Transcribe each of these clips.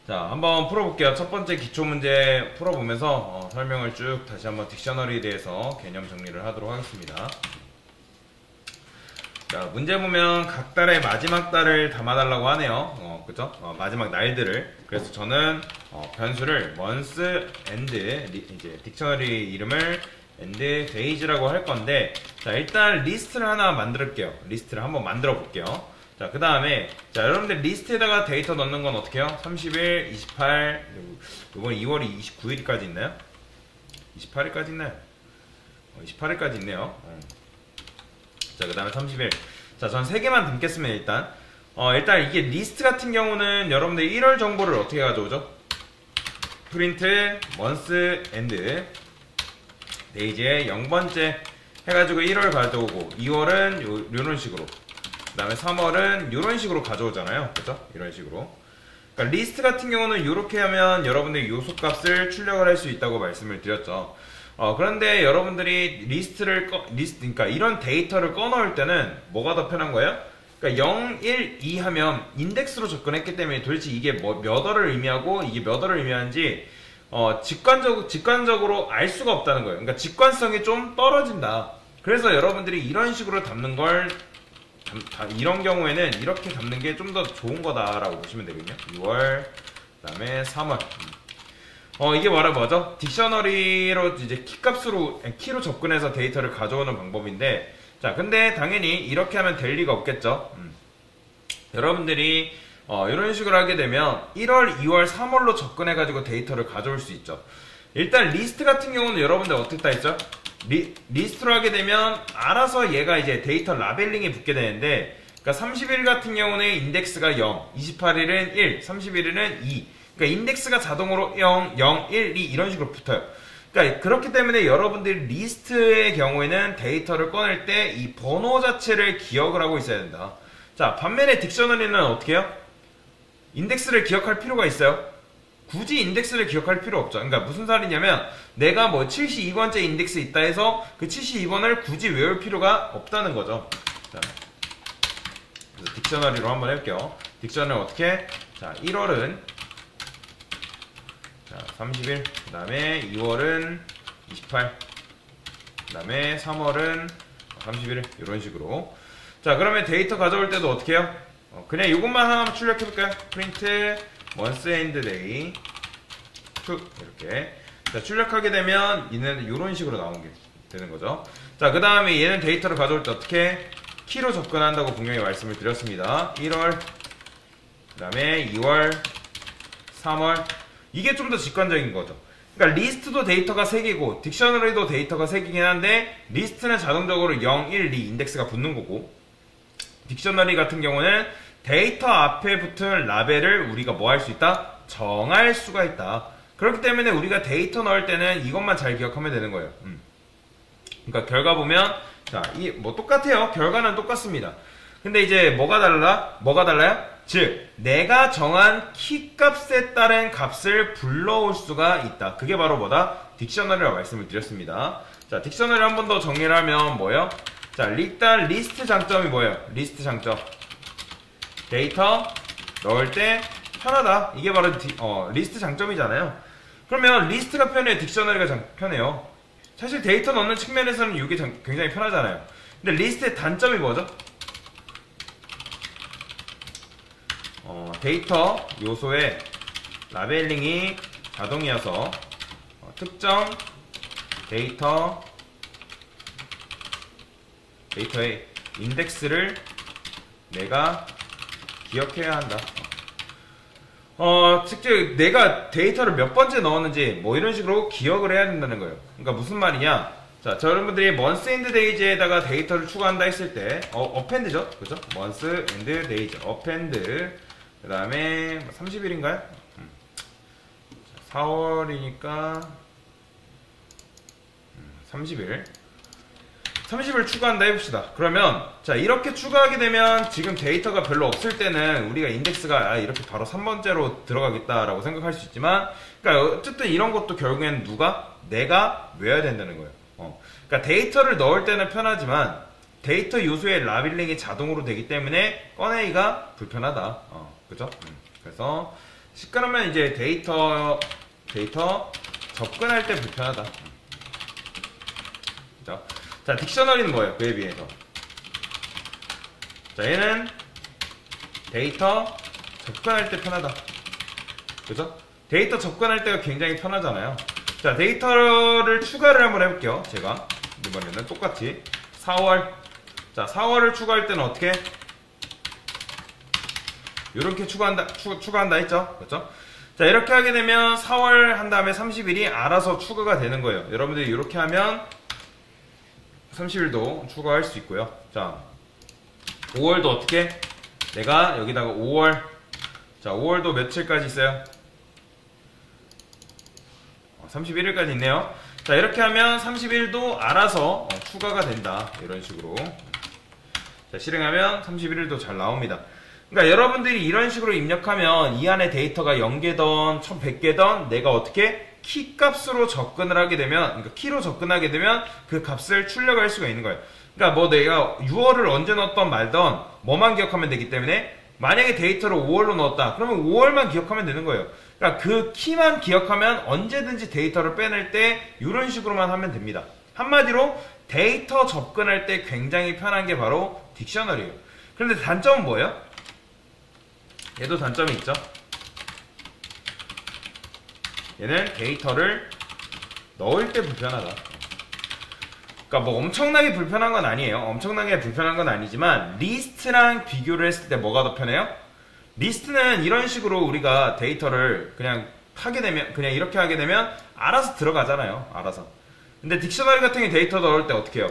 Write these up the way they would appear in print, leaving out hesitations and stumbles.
자, 한번 풀어볼게요. 첫 번째 기초 문제 풀어보면서 설명을 쭉 다시 한번 딕셔너리에 대해서 개념 정리를 하도록 하겠습니다. 자, 문제 보면 각 달의 마지막 달을 담아달라고 하네요. 그죠? 마지막 날들을. 그래서 저는 변수를 months and 이제 딕셔너리 이름을 and days라고 할 건데, 자, 일단 리스트를 하나 만들게요. 리스트를 한번 만들어 볼게요. 자, 그 다음에, 자, 여러분들 리스트에다가 데이터 넣는 건 어떻게 해요? 30일, 28, 이번 2월이 29일까지 있나요? 28일까지 있나요? 28일까지 있네요. 자, 그 다음에 30일. 자, 전 3개만 담겠습니다, 일단. 일단 이게 리스트 같은 경우는 여러분들 1월 정보를 어떻게 가져오죠? 프린트, months and 데이지에 0번째 해가지고 1월 가져오고, 2월은 요런 식으로. 그 다음에 3월은 이런 식으로 가져오잖아요. 그죠? 이런 식으로. 그러니까 리스트 같은 경우는 이렇게 하면 여러분들이 요소 값을 출력을 할 수 있다고 말씀을 드렸죠. 그런데 여러분들이 그러니까 이런 데이터를 꺼넣을 때는 뭐가 더 편한 거예요? 그러니까 0, 1, 2 하면 인덱스로 접근했기 때문에 도대체 이게 몇 월을 의미하고 이게 몇 월을 의미하는지 직관적으로 알 수가 없다는 거예요. 그러니까 직관성이 좀 떨어진다. 그래서 여러분들이 이런 식으로 담는 걸 이런 경우에는 이렇게 담는 게 좀 더 좋은 거다라고 보시면 되거든요. 6월, 그 다음에 3월. 이게 뭐죠? 딕셔너리로 이제 키로 접근해서 데이터를 가져오는 방법인데, 자, 근데 당연히 이렇게 하면 될 리가 없겠죠. 여러분들이 이런 식으로 하게 되면 1월, 2월, 3월로 접근해가지고 데이터를 가져올 수 있죠. 일단 리스트 같은 경우는 여러분들 어떻게 다 했죠? 리스트로 하게 되면 알아서 얘가 이제 데이터 라벨링이 붙게 되는데, 그러니까 30일 같은 경우는 인덱스가 0, 28일은 1, 31일은 2. 그러니까 인덱스가 자동으로 0, 0, 1, 2 이런 식으로 붙어요. 그러니까 그렇기 때문에 여러분들이 리스트의 경우에는 데이터를 꺼낼 때 이 번호 자체를 기억을 하고 있어야 된다. 자, 반면에 딕셔너리는 어떻게 해요? 인덱스를 기억할 필요가 있어요? 굳이 인덱스를 기억할 필요 없죠. 그러니까 무슨 말이냐면 내가 뭐 72번째 인덱스 있다 해서 그 72번을 굳이 외울 필요가 없다는 거죠. 자, 그래서 딕셔너리로 한번 해볼게요. 딕셔너리 어떻게? 자, 1월은 자, 30일, 그 다음에 2월은 28, 그 다음에 3월은 31일 이런 식으로. 자, 그러면 데이터 가져올 때도 어떻게 해요? 그냥 이것만 하나 출력해볼까요? 프린트 months and day 이렇게. 자, 출력하게 되면 얘는 이런 식으로 나오게 되는 거죠. 자, 그 다음에 얘는 데이터를 가져올 때 어떻게? 키로 접근한다고 분명히 말씀을 드렸습니다. 1월, 그 다음에 2월, 3월. 이게 좀 더 직관적인 거죠. 그러니까 리스트도 데이터가 3개고 딕셔너리도 데이터가 3개긴 한데 리스트는 자동적으로 0, 1, 2 인덱스가 붙는 거고, 딕셔너리 같은 경우는 데이터 앞에 붙은 라벨을 우리가 뭐 할 수 있다? 정할 수가 있다. 그렇기 때문에 우리가 데이터 넣을 때는 이것만 잘 기억하면 되는 거예요. 그러니까 결과 보면, 자, 뭐 똑같아요. 결과는 똑같습니다. 근데 이제 뭐가 달라요? 즉, 내가 정한 키 값에 따른 값을 불러올 수가 있다. 그게 바로 뭐다? 딕셔너리라고 말씀을 드렸습니다. 자, 딕셔너리 한 번 더 정리를 하면 뭐예요? 자, 일단 리스트 장점이 뭐예요? 리스트 장점. 데이터 넣을 때 편하다. 이게 바로 리스트 장점이잖아요. 그러면 리스트가 편해요? 딕셔너리가 편해요? 사실 데이터 넣는 측면에서는 이게 굉장히 편하잖아요. 근데 리스트의 단점이 뭐죠? 데이터 요소의 라벨링이 자동이어서 특정 데이터의 인덱스를 내가 기억해야 한다. 즉 내가 데이터를 몇 번째 넣었는지 뭐 이런 식으로 기억을 해야 된다는 거예요. 그러니까 무슨 말이냐? 자, 여러분들이 months and days에다가 데이터를 추가한다 했을 때 append죠, 그죠? months and days, append. 그 다음에 30일인가요? 4월이니까 30일. 30을 추가한다 해봅시다. 그러면 자, 이렇게 추가하게 되면 지금 데이터가 별로 없을 때는 우리가 인덱스가 이렇게 바로 3번째로 들어가겠다라고 생각할 수 있지만, 그러니까 어쨌든 이런 것도 결국엔 내가 외워야 된다는 거예요. 그러니까 데이터를 넣을 때는 편하지만 데이터 요소의 라벨링이 자동으로 되기 때문에 꺼내기가 불편하다. 그죠? 그래서 시끄러면 이제 데이터 접근할 때 불편하다. 그죠? 자, 딕셔너리는 뭐예요? 그에 비해서. 자, 얘는 데이터 접근할 때 편하다. 그죠? 데이터 접근할 때가 굉장히 편하잖아요. 자, 데이터를 추가를 한번 해볼게요. 제가 이번에는 똑같이 4월. 자, 4월을 추가할 때는 어떻게? 이렇게 추가한다 했죠? 그렇죠? 자, 이렇게 하게 되면 4월 한 다음에 30일이 알아서 추가가 되는 거예요. 여러분들이 이렇게 하면 30일도 추가할 수 있고요. 자, 5월도 어떻게? 내가 여기다가 5월. 자, 5월도 며칠까지 있어요? 31일까지 있네요. 자, 이렇게 하면 30일도 알아서 추가가 된다. 이런 식으로. 자, 실행하면 31일도 잘 나옵니다. 그러니까 여러분들이 이런 식으로 입력하면 이 안에 데이터가 0개던 1100개던 내가 어떻게 키 값으로 접근을 하게 되면, 그러니까 키로 접근하게 되면 그 값을 출력할 수가 있는 거예요. 그러니까 뭐 내가 6월을 언제 넣었던 말던 뭐만 기억하면 되기 때문에 만약에 데이터를 5월로 넣었다. 그러면 5월만 기억하면 되는 거예요. 그러니까 그 키만 기억하면 언제든지 데이터를 빼낼 때 이런 식으로만 하면 됩니다. 한마디로 데이터 접근할 때 굉장히 편한 게 바로 딕셔너리예요. 그런데 단점은 뭐예요? 얘도 단점이 있죠. 얘는 데이터를 넣을 때 불편하다. 그러니까 뭐 엄청나게 불편한 건 아니에요. 엄청나게 불편한 건 아니지만 리스트랑 비교를 했을 때 뭐가 더 편해요? 리스트는 이런 식으로 우리가 데이터를 그냥 하게 되면, 그냥 이렇게 하게 되면 알아서 들어가잖아요. 알아서. 근데 딕셔너리 같은 경우 데이터 넣을 때 어떻게 해요?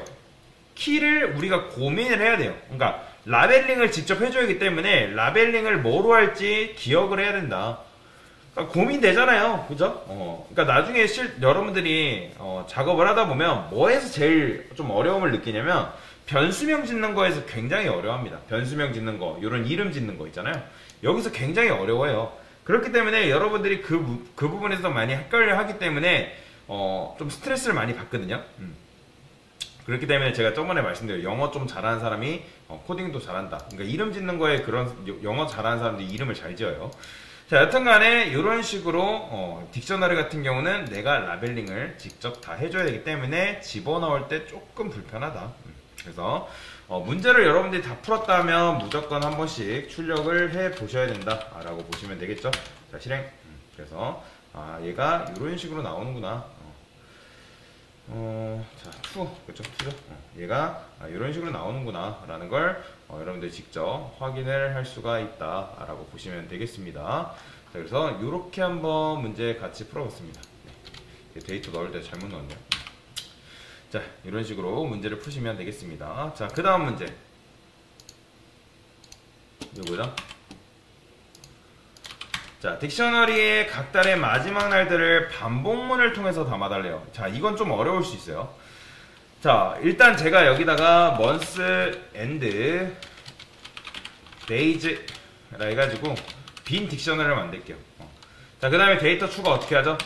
키를 우리가 고민을 해야 돼요. 그러니까 라벨링을 직접 해줘야 하기 때문에 라벨링을 뭐로 할지 기억을 해야 된다. 그러니까 고민되잖아요. 그죠? 그러니까 나중에 여러분들이 작업을 하다 보면 뭐에서 제일 좀 어려움을 느끼냐면 변수명 짓는 거에서 굉장히 어려워합니다. 변수명 짓는 거, 이런 이름 짓는 거 있잖아요. 여기서 굉장히 어려워요. 그렇기 때문에 여러분들이 그 부분에서 많이 헷갈려 하기 때문에 좀 스트레스를 많이 받거든요. 그렇기 때문에 제가 저번에 말씀드린 영어 좀 잘하는 사람이 코딩도 잘한다. 그러니까 이름 짓는 거에 그런 영어 잘하는 사람들이 이름을 잘 지어요. 자, 여튼간에 이런 식으로 딕셔너리 같은 경우는 내가 라벨링을 직접 다 해줘야 되기 때문에 집어넣을 때 조금 불편하다. 그래서 문제를 여러분들이 다 풀었다면 무조건 한 번씩 출력을 해 보셔야 된다 라고 보시면 되겠죠. 자, 실행. 그래서 얘가 이런 식으로 나오는구나. 자, 그쵸, 투죠. 얘가 이런 식으로 나오는구나 라는 걸 여러분들이 직접 확인을 할 수가 있다 라고 보시면 되겠습니다. 자, 그래서 이렇게 한번 문제 같이 풀어봤습니다. 네. 데이터 넣을 때 잘못 넣었네요. 자, 이런 식으로 문제를 푸시면 되겠습니다. 자, 그 다음 문제. 요거죠? 자, 딕셔너리의 각 달의 마지막 날들을 반복문을 통해서 담아달래요. 자, 이건 좀 어려울 수 있어요. 자, 일단 제가 여기다가 months and days 라 해가지고 빈 딕셔너리를 만들게요. 자, 그 다음에 데이터 추가 어떻게 하죠?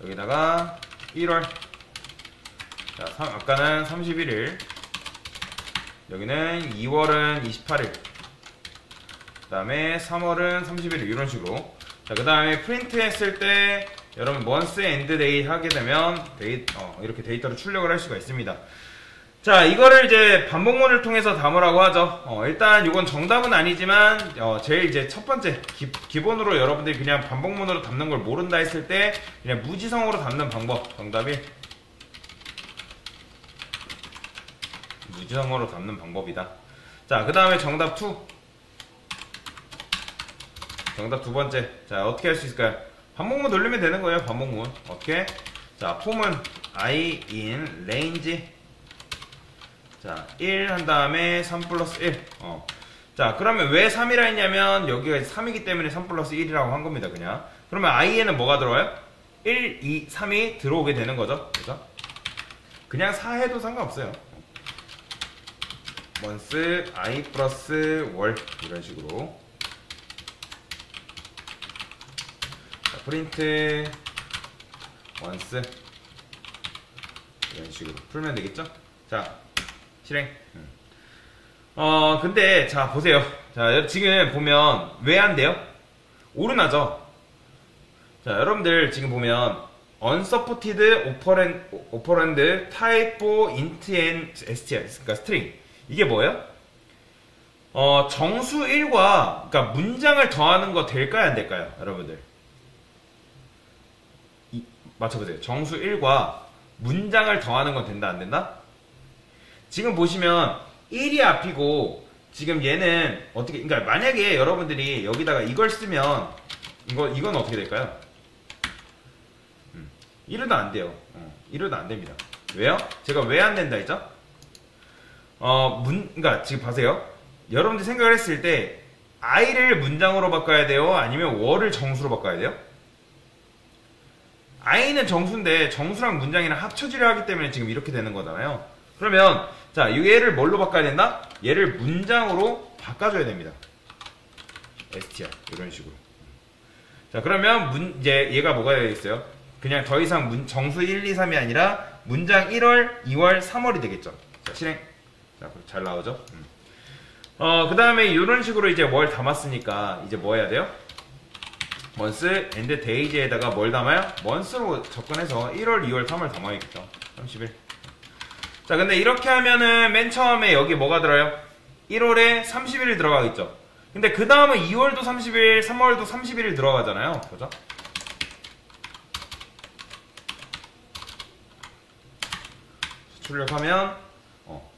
여기다가 1월. 자, 아까는 31일. 여기는 2월은 28일. 그 다음에 3월은 31일. 이런 식으로. 자, 그 다음에 프린트 했을 때 여러분 month and day 하게 되면 이렇게 데이터를 출력을 할 수가 있습니다. 자, 이거를 이제 반복문을 통해서 담으라고 하죠. 일단 이건 정답은 아니지만 제일 이제 첫 번째 기본으로 여러분들이 그냥 반복문으로 담는 걸 모른다 했을 때 그냥 무지성으로 담는 방법. 정답이 무지성으로 담는 방법이다. 자, 그 다음에 정답 2. 정답 두 번째. 자, 어떻게 할 수 있을까요? 반복문 돌리면 되는 거예요. 반복문. 어떻게? 자, 폼은 I in range. 자, 1 한 다음에 3 플러스 1. 자, 그러면 왜 3이라 했냐면 여기가 3이기 때문에 3 플러스 1이라고 한 겁니다. 그냥. 그러면 I에는 뭐가 들어와요? 1, 2, 3이 들어오게 되는 거죠. 그죠? 그냥 4 해도 상관없어요. month I 플러스 월. 이런 식으로. 자, 프린트 once. 이런 식으로 풀면 되겠죠? 자, 실행. 근데 자, 보세요. 자, 지금 보면 왜 안 돼요? 오류나죠? 자, 여러분들 지금 보면 unsupported operand type int and str, 그러니까 string. 이게 뭐예요? 정수 1과, 그러니까 문장을 더하는 거 될까요, 안 될까요? 여러분들. 맞춰보세요. 정수 1과 문장을 더하는 건 된다, 안 된다? 지금 보시면 1이 앞이고, 지금 얘는 어떻게, 그러니까 만약에 여러분들이 여기다가 이걸 쓰면, 이건 어떻게 될까요? 이래도 안 돼요. 이래도 안 됩니다. 왜요? 제가 왜 안 된다 했죠? 그러니까 지금 봐세요. 여러분들이 생각을 했을 때 i를 문장으로 바꿔야 돼요? 아니면 월을 정수로 바꿔야 돼요? i는 정수인데 정수랑 문장이랑 합쳐지려 하기 때문에 지금 이렇게 되는 거잖아요. 그러면 자, 얘를 뭘로 바꿔야 된다? 얘를 문장으로 바꿔줘야 됩니다. str 이런 식으로. 자, 그러면 이제 얘가 뭐가 되겠어요? 그냥 더 이상 정수 1, 2, 3이 아니라 문장 1월, 2월, 3월이 되겠죠. 자, 실행. 자, 잘 나오죠? 그 다음에 이런 식으로 이제 뭘 담았으니까 이제 뭐 해야 돼요? months and days에다가 뭘 담아요? months로 접근해서 1월, 2월, 3월 담아야겠죠. 30일. 자, 근데 이렇게 하면은 맨 처음에 여기 뭐가 들어요? 1월에 30일 들어가겠죠. 근데 그 다음은 2월도 30일, 3월도 31일 들어가잖아요. 그죠? 출력하면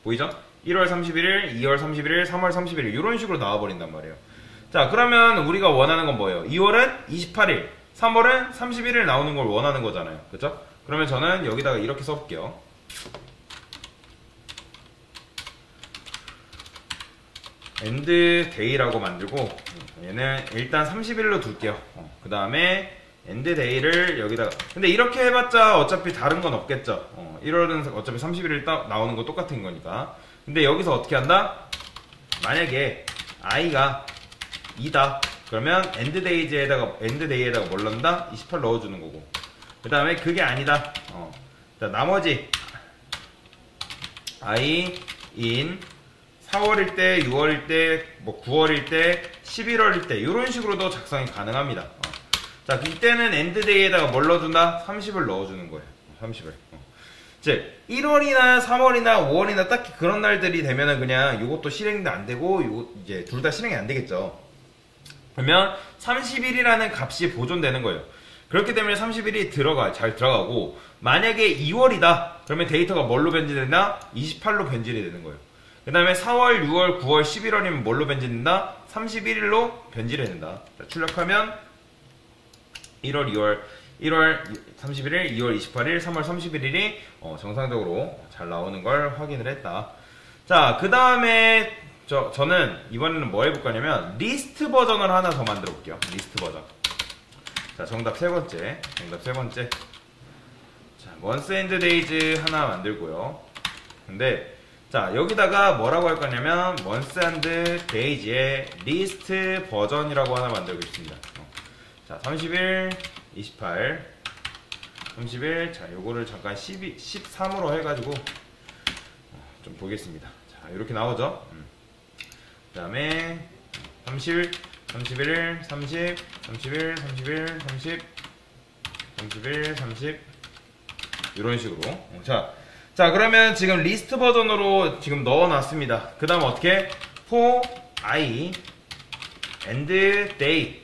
보이죠? 1월 31일, 2월 31일, 3월 31일 이런 식으로 나와버린단 말이에요. 자, 그러면 우리가 원하는 건 뭐예요? 2월은 28일, 3월은 31일 나오는 걸 원하는 거잖아요. 그쵸? 그러면 저는 여기다가 이렇게 써볼게요. end day라고 만들고 얘는 일단 30일로 둘게요. 그 다음에 end day를 여기다가, 근데 이렇게 해봤자 어차피 다른 건 없겠죠. 1월은 어차피 31일 나오는 거 똑같은 거니까. 근데 여기서 어떻게 한다? 만약에 i가 2다 그러면 end day에다가 뭘 넣는다? 28 넣어주는 거고. 그 다음에 그게 아니다. 자, 나머지 i in 4월일 때, 6월일 때, 뭐 9월일 때, 11월일 때 이런 식으로도 작성이 가능합니다. 자, 이때는 end day에다가 뭘 넣어준다? 30을 넣어주는 거예요. 30을. 즉 1월이나 3월이나 5월이나 딱히 그런 날들이 되면은 그냥 이것도 실행도 안 되고 요거 이제 둘 다 실행이 안 되겠죠. 그러면 30일이라는 값이 보존되는 거예요. 그렇기 때문에 30일이 잘 들어가고, 만약에 2월이다 그러면 데이터가 뭘로 변질된다? 28로 변질이 되는 거예요. 그 다음에 4월, 6월, 9월, 11월이면 뭘로 변질된다? 31일로 변질이 된다. 자, 출력하면 1월, 2월, 1월 31일, 2월 28일, 3월 31일이 정상적으로 잘 나오는 걸 확인을 했다. 자, 그 다음에 저는 이번에는 뭐 해볼 거냐면 리스트 버전을 하나 더 만들어 볼게요. 리스트 버전. 자, 정답 세 번째. 자, months and days 하나 만들고요. 근데 자, 여기다가 뭐라고 할 거냐면 months and days의 리스트 버전이라고 하나 만들고 있습니다. 자, 30일, 28, 30일. 자, 요거를 잠깐 13으로 해가지고 좀 보겠습니다. 자, 이렇게 나오죠. 그 다음에 30일, 31일, 30, 30일, 31, 30, 31, 30 이런 식으로. 자, 그러면 지금 리스트 버전으로 지금 넣어놨습니다. 그 다음 어떻게? for i and day.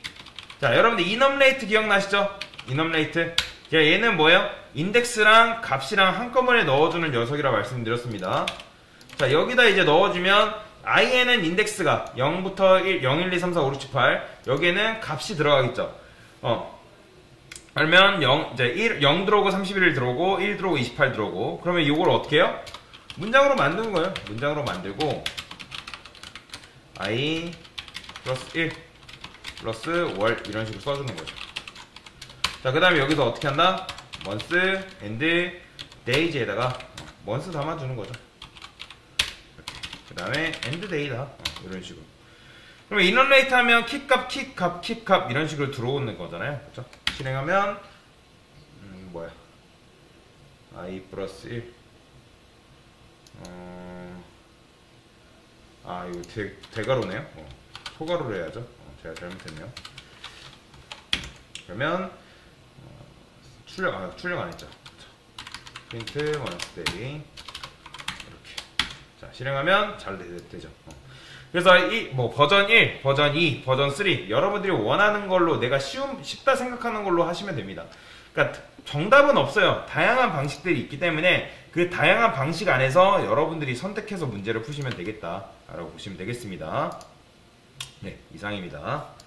자, 여러분들 enumRate 기억나시죠? enumRate. 얘는 뭐예요? 인덱스랑 값이랑 한꺼번에 넣어주는 녀석이라 말씀드렸습니다. 자, 여기다 이제 넣어주면 i에는 인덱스가 0부터 1, 0, 1, 2, 3, 4, 5, 6, 7, 8 여기에는 값이 들어가겠죠. 그러면 0 들어오고 31일 들어오고 1 들어오고 28 들어오고. 그러면 이걸 어떻게 해요? 문장으로 만드는 거예요. 문장으로 만들고 i 플러스 1 플러스 월 이런 식으로 써주는 거죠. 자, 그 다음에 여기서 어떻게 한다? months and days에다가 months 담아주는 거죠. 그 다음에 end day다. 이런 식으로. 그러면 enumRate 하면 킥값 이런 식으로 들어오는 거잖아요. 그쵸? 실행하면 뭐야? i 플러스 1 이거 대가로네요. 소가로로 해야죠. 제가 잘못했네요. 그러면 출력 안 했죠. 프린트 원스테이 이렇게 자 실행하면 잘 되죠. 그래서 이 뭐 버전 1, 버전 2, 버전 3 여러분들이 원하는 걸로 내가 쉽다 생각하는 걸로 하시면 됩니다. 그러니까 정답은 없어요. 다양한 방식들이 있기 때문에 그 다양한 방식 안에서 여러분들이 선택해서 문제를 푸시면 되겠다라고 보시면 되겠습니다. 네, 이상입니다.